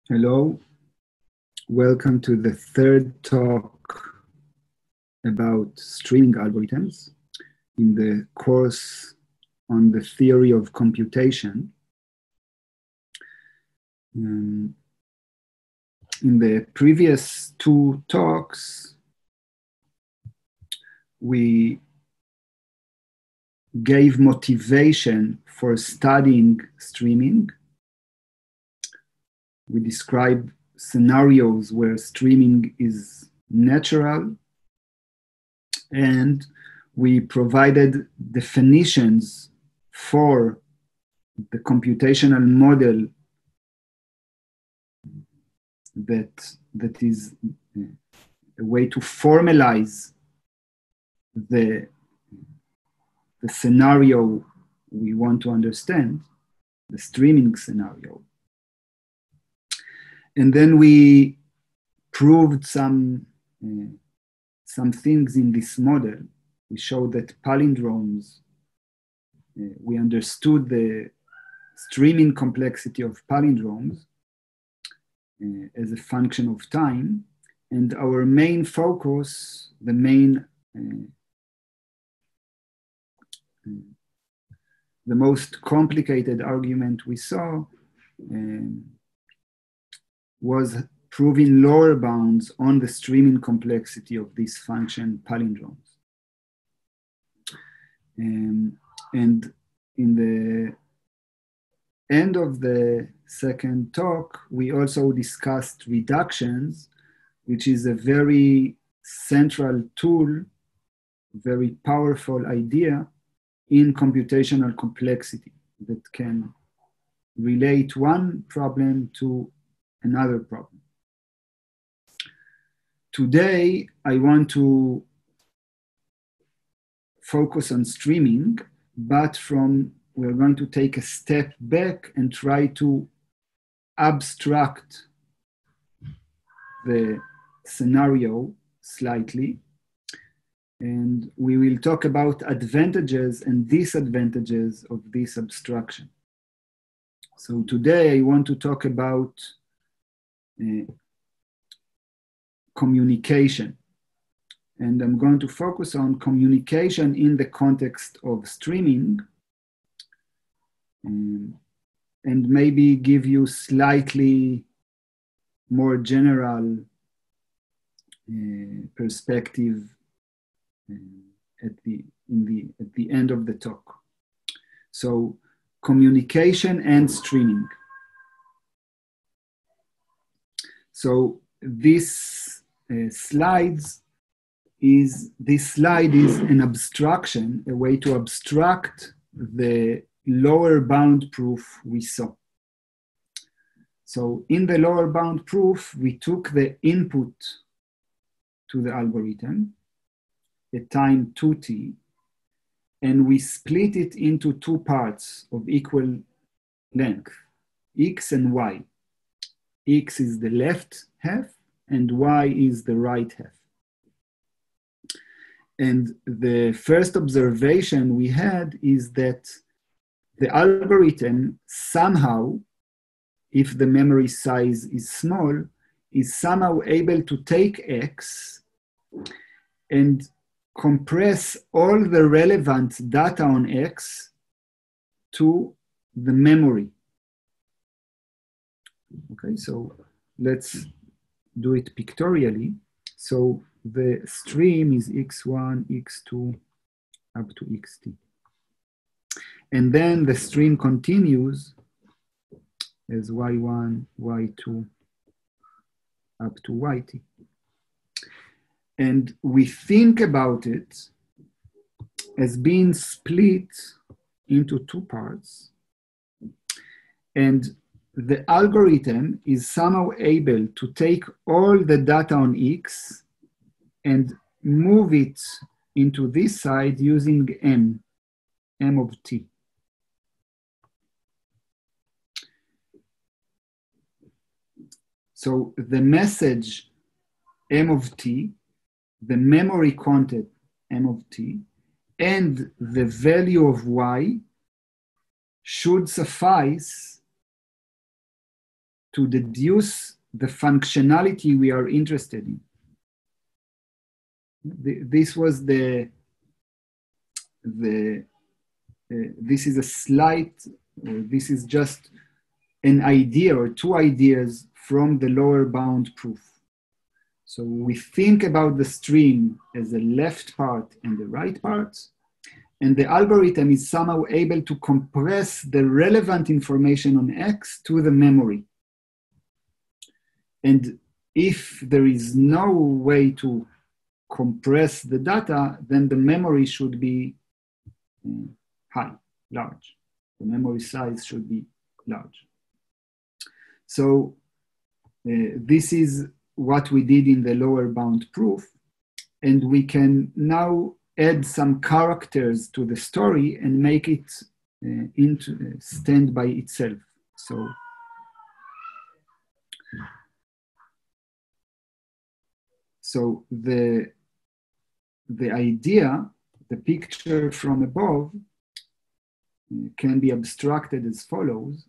Hello, welcome to the third talk about streaming algorithms in the course on the theory of computation. In the previous two talks, we gave motivation for studying streaming. We described scenarios where streaming is natural, and we provided definitions for the computational model that is a way to formalize the scenario we want to understand, the streaming scenario. And then we proved some things in this model. We showed that palindromes, we understood the streaming complexity of palindromes as a function of time. And our main focus, the most complicated argument we saw was proving lower bounds on the streaming complexity of this function palindromes. And in the end of the second talk, we also discussed reductions, which is a very central tool, very powerful idea in computational complexity that can relate one problem to another problem. Today, I want to focus on streaming, but we're going to take a step back and try to abstract the scenario slightly. And we will talk about advantages and disadvantages of this abstraction. So today I want to talk about communication. And I'm going to focus on communication in the context of streaming, and maybe give you slightly more general perspective at the end of the talk. So communication and streaming. So this slide is an abstraction, a way to abstract the lower bound proof we saw. So in the lower bound proof, we took the input to the algorithm at time 2t, and we split it into two parts of equal length, x and y. X is the left half and y is the right half. And the first observation we had is that the algorithm somehow, if the memory size is small, is somehow able to take x and compress all the relevant data on x to the memory. Okay, so let's do it pictorially. So the stream is x1, x2, up to xt. And then the stream continues as y1, y2, up to yt. And we think about it as being split into two parts. And the algorithm is somehow able to take all the data on x and move it into this side using m of t. So the message m of t, the memory content m of t, and the value of y should suffice to deduce the functionality we are interested in. This was this is a slight, this is just an idea or two ideas from the lower bound proof. So we think about the stream as a left part and the right part, and the algorithm is somehow able to compress the relevant information on X to the memory. And if there is no way to compress the data, then the memory should be high, large. The memory size should be large. So this is what we did in the lower bound proof. And we can now add some characters to the story and make it stand by itself. So the idea, the picture from above, can be abstracted as follows.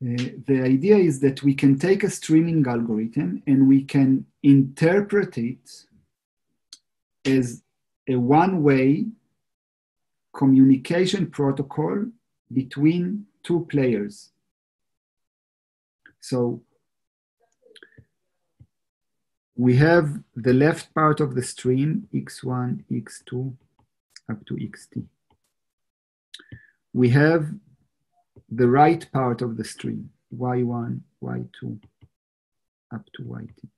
The idea is that we can take a streaming algorithm and we can interpret it as a one-way communication protocol between two players. So we have the left part of the stream, x1, x2, up to xt. We have the right part of the stream, y1, y2, up to yt.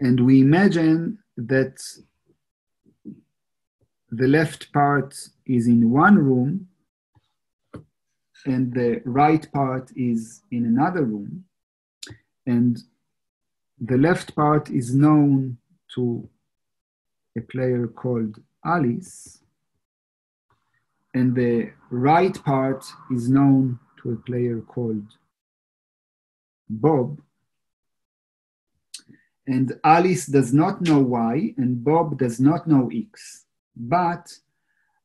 And we imagine that the left part is in one room and the right part is in another room. And the left part is known to a player called Alice, and the right part is known to a player called Bob. And Alice does not know Y, and Bob does not know X. But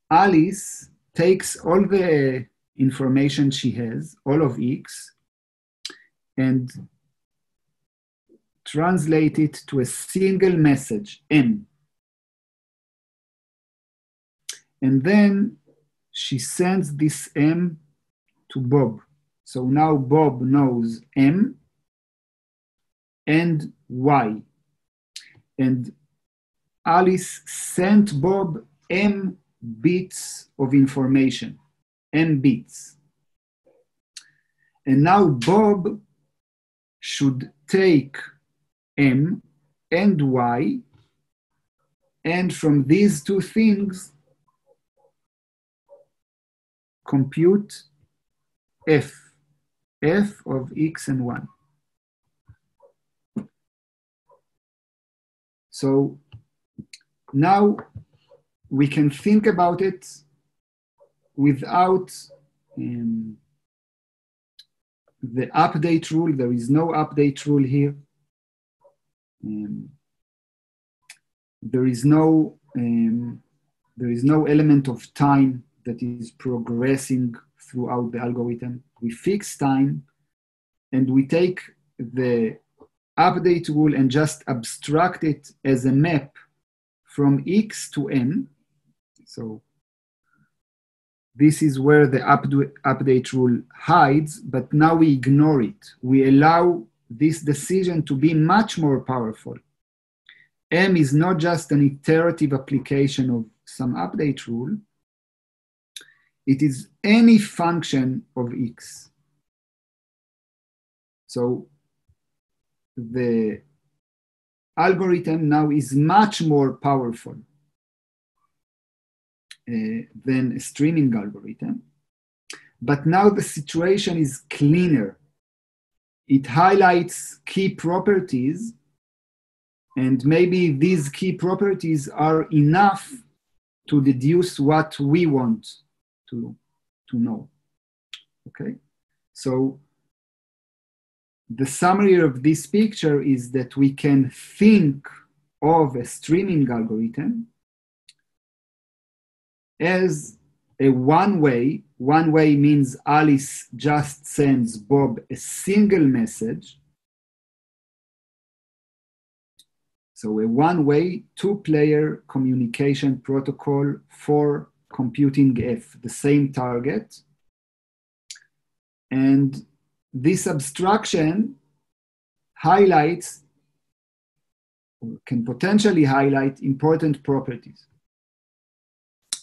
Alice takes all the information she has, all of X, and translate it to a single message, M. And then she sends this M to Bob. So now Bob knows M and Y. And Alice sent Bob M bits of information, M bits. And now Bob should take M and Y, and from these two things, compute F of X and Y. So now we can think about it without the update rule. There is no update rule here. There is no element of time that is progressing throughout the algorithm. We fix time and we take the update rule and just abstract it as a map from X to M. So this is where the update rule hides, but now we ignore it. We allow this decision to be much more powerful. M is not just an iterative application of some update rule. It is any function of X. So the algorithm now is much more powerful than a streaming algorithm. But now the situation is cleaner. It highlights key properties, and maybe these key properties are enough to deduce what we want to know. Okay, so the summary of this picture is that we can think of a streaming algorithm as a one-way one way means Alice just sends Bob a single message. So a one-way, two-player communication protocol for computing F, the same target. And this abstraction highlights, or can potentially highlight, important properties.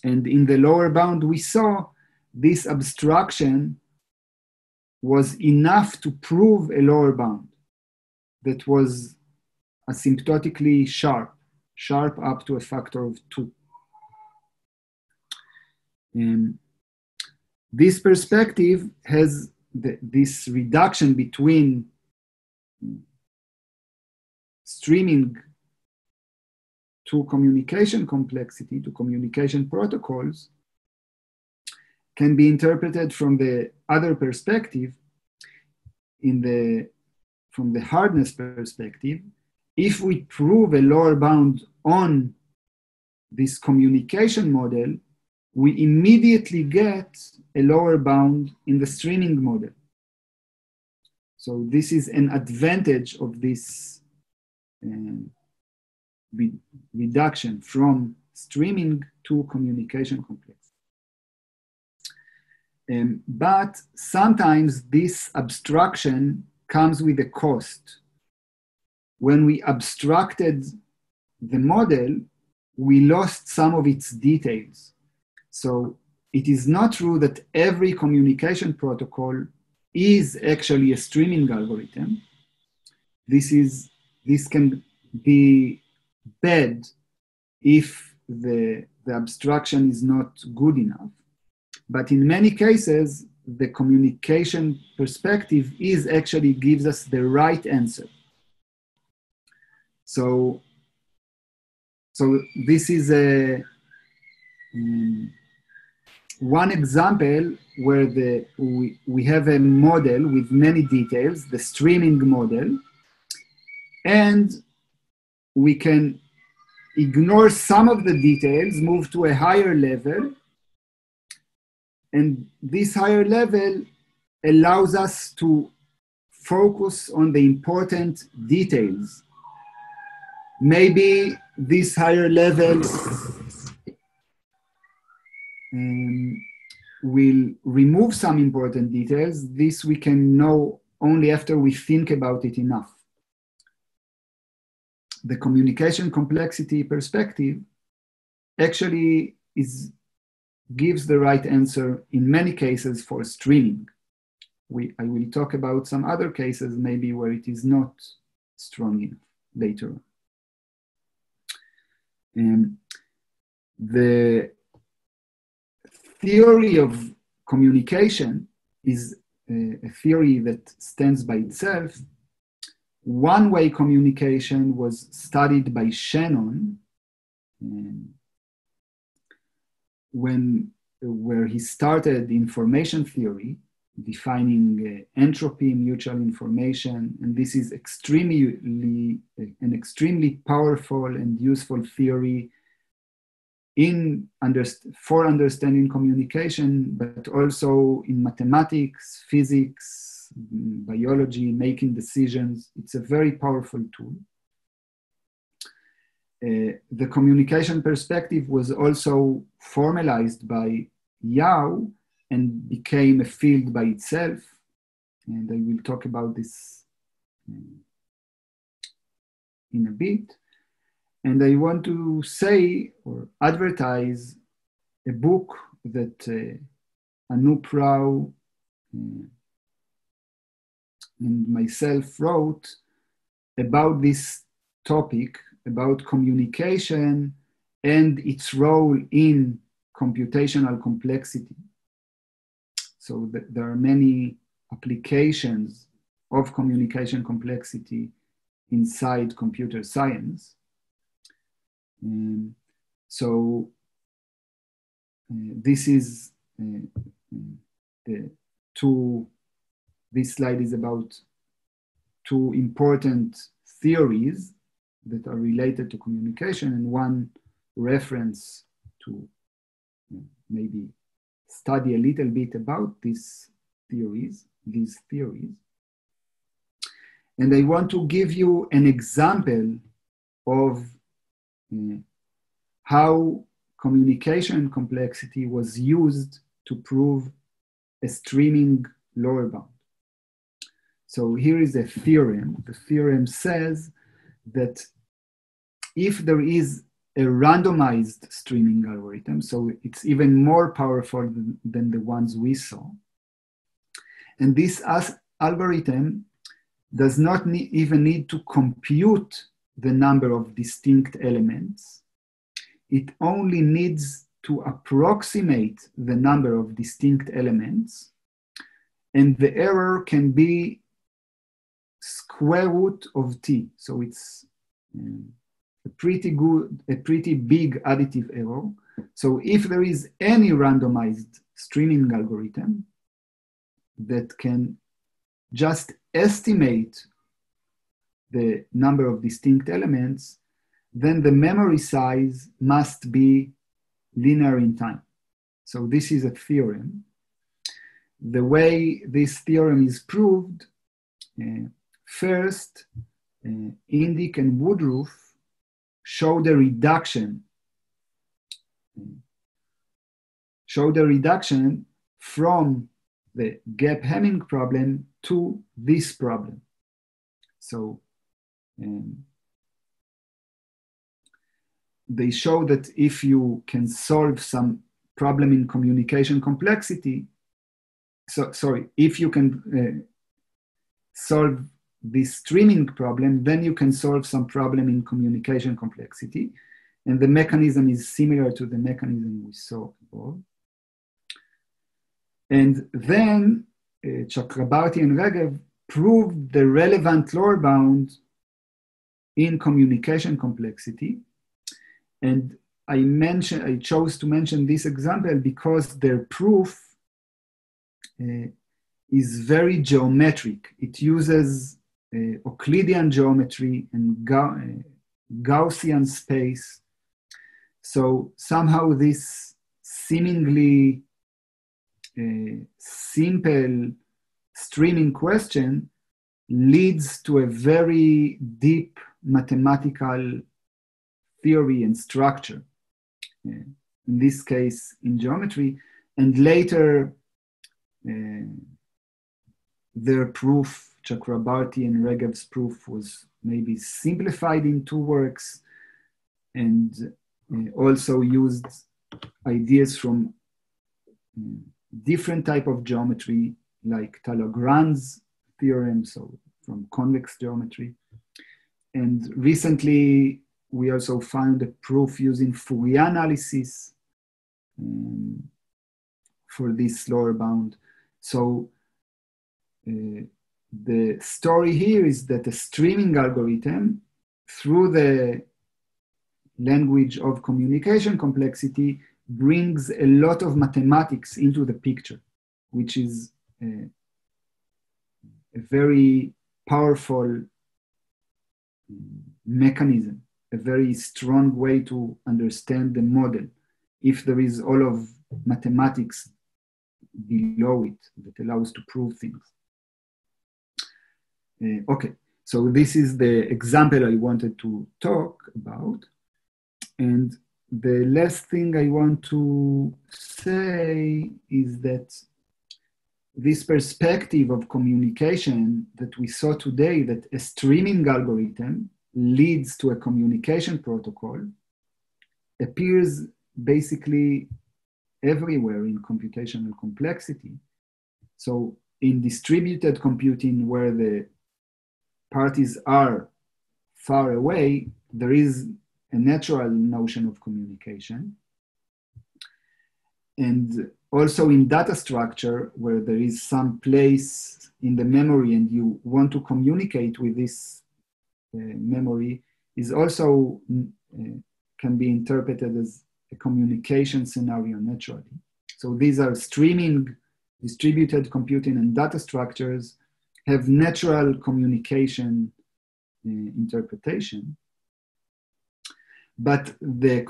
And in the lower bound we saw, this abstraction was enough to prove a lower bound that was asymptotically sharp up to a factor of 2. This perspective has this reduction between streaming to communication complexity, to communication protocols, can be interpreted from the other perspective, from the hardness perspective. If we prove a lower bound on this communication model, we immediately get a lower bound in the streaming model. So this is an advantage of this reduction from streaming to communication complexity. But sometimes this abstraction comes with a cost. When we abstracted the model, we lost some of its details. So it is not true that every communication protocol is actually a streaming algorithm. This can be bad if the abstraction is not good enough. But in many cases, the communication perspective actually gives us the right answer. So this is one example where we have a model with many details, the streaming model, and we can ignore some of the details, move to a higher level, and this higher level allows us to focus on the important details. Maybe this higher level will remove some important details. This we can know only after we think about it enough. The communication complexity perspective actually gives the right answer in many cases for streaming. I will talk about some other cases maybe where it is not strong enough later on. The theory of communication is a theory that stands by itself. One-way communication was studied by Shannon, where he started information theory, defining entropy, mutual information, and this is an extremely powerful and useful theory for understanding communication, but also in mathematics, physics, biology, making decisions. It's a very powerful tool. The communication perspective was also formalized by Yao and became a field by itself. And I will talk about this in a bit. And I want to say or advertise a book that Anup Rao and myself wrote about this topic, about communication and its role in computational complexity. So there are many applications of communication complexity inside computer science. This is this slide is about two important theories that are related to communication and one reference to maybe study a little bit about these theories. And I want to give you an example of how communication complexity was used to prove a streaming lower bound. So here is a theorem. The theorem says that if there is a randomized streaming algorithm, so it's even more powerful than the ones we saw, and this algorithm does not even need to compute the number of distinct elements. It only needs to approximate the number of distinct elements, and the error can be square root of t. So it's a pretty big additive error. So if there is any randomized streaming algorithm that can just estimate the number of distinct elements, then the memory size must be linear in time. So this is a theorem. The way this theorem is proved, first, Indyk and Woodruff show the reduction from the gap Hamming problem to this problem. So they show that if you can solve some problem in communication complexity, if you can solve this streaming problem, then you can solve some problem in communication complexity. And the mechanism is similar to the mechanism we saw above. And then Chakrabarty and Regev proved the relevant lower bound in communication complexity. And I chose to mention this example because their proof is very geometric. It uses Euclidean geometry and Gaussian space. So somehow this seemingly simple streaming question leads to a very deep mathematical theory and structure, in this case in geometry, and later their proof, Chakrabarty and Regev's proof, was maybe simplified in two works and also used ideas from different type of geometry like Talleyrand's theorem, so from convex geometry. And recently, we also found a proof using Fourier analysis for this lower bound. So the story here is that a streaming algorithm, through the language of communication complexity, brings a lot of mathematics into the picture, which is a very powerful mechanism, a very strong way to understand the model, if there is all of mathematics below it that allows to prove things. Okay, so this is the example I wanted to talk about. And the last thing I want to say is that this perspective of communication that we saw today, that a streaming algorithm leads to a communication protocol, appears basically everywhere in computational complexity. So in distributed computing, where the parties are far away, there is a natural notion of communication. And also in data structure, where there is some place in the memory and you want to communicate with this memory, is also can be interpreted as a communication scenario naturally. So these are streaming, distributed computing, and data structures have natural communication interpretation. But the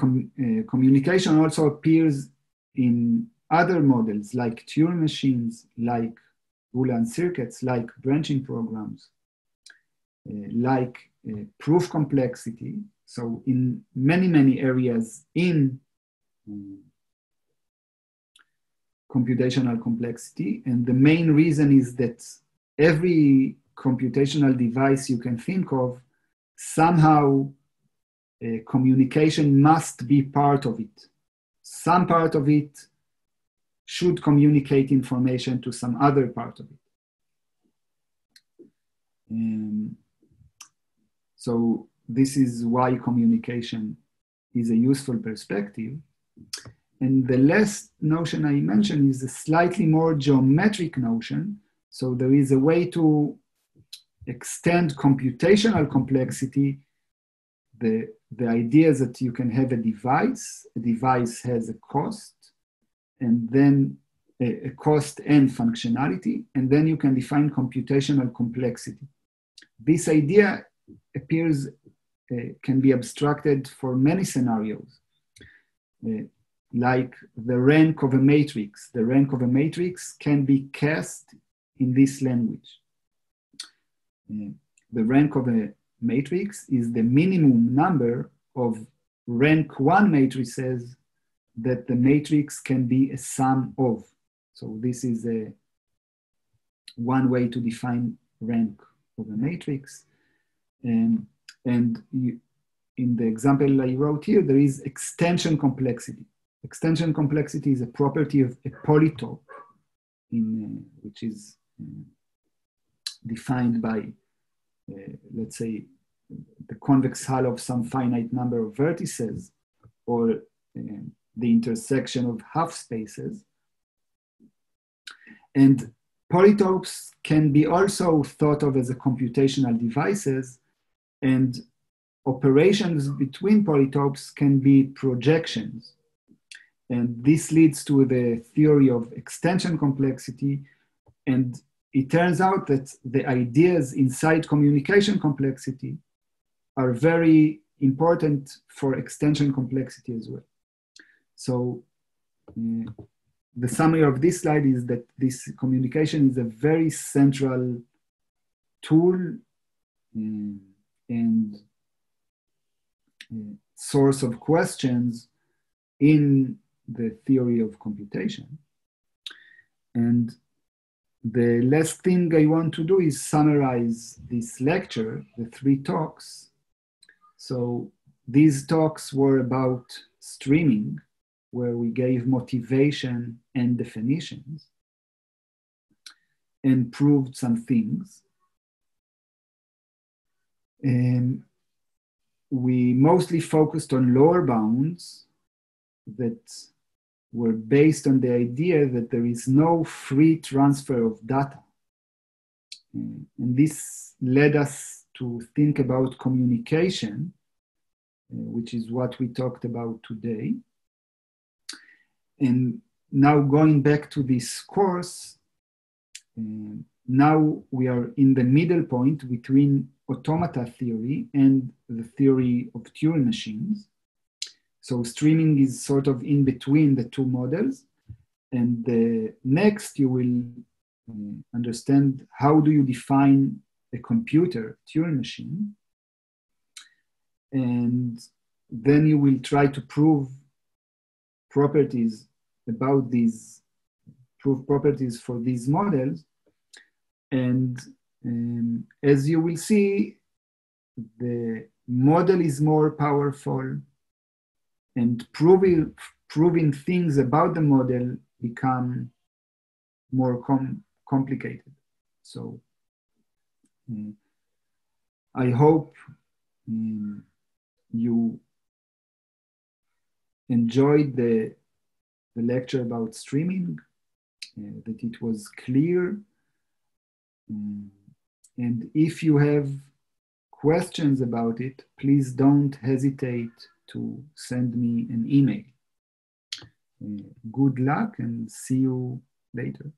communication also appears in other models like Turing machines, like Boolean circuits, like branching programs, like proof complexity. So in many, many areas in computational complexity. And the main reason is that every computational device you can think of, somehow communication must be part of it. Some part of it should communicate information to some other part of it. So this is why communication is a useful perspective. And the last notion I mentioned is a slightly more geometric notion. So there is a way to extend computational complexity. The idea is that you can have a device has a cost, and then a cost and functionality, and then you can define computational complexity. This idea appears, can be abstracted for many scenarios. Like the rank of a matrix. The rank of a matrix can be cast in this language. The rank of a matrix is the minimum number of rank 1 matrices that the matrix can be a sum of. So this is one way to define rank of a matrix. In the example I wrote here, there is extension complexity. Extension complexity is a property of a polytope, which is defined by, let's say, the convex hull of some finite number of vertices, or the intersection of half spaces. And polytopes can be also thought of as a computational devices, and operations between polytopes can be projections. And this leads to the theory of extension complexity. And it turns out that the ideas inside communication complexity are very important for extension complexity as well. So the summary of this slide is that this communication is a very central tool and source of questions in the theory of computation. And the last thing I want to do is summarize this lecture, the 3 talks. So these talks were about streaming, where we gave motivation and definitions and proved some things. And we mostly focused on lower bounds that were based on the idea that there is no free transfer of data. And this led us to think about communication, which is what we talked about today. And now going back to this course, now we are in the middle point between automata theory and the theory of Turing machines. So streaming is sort of in between the 2 models. And next you will understand how do you define a computer, Turing machine. And then you will try to prove properties about these, prove properties for these models. And as you will see, the model is more powerful, and proving things about the model become more complicated. So I hope you enjoyed the lecture about streaming, that it was clear. And if you have questions about it, please don't hesitate to send me an email. Good luck and see you later.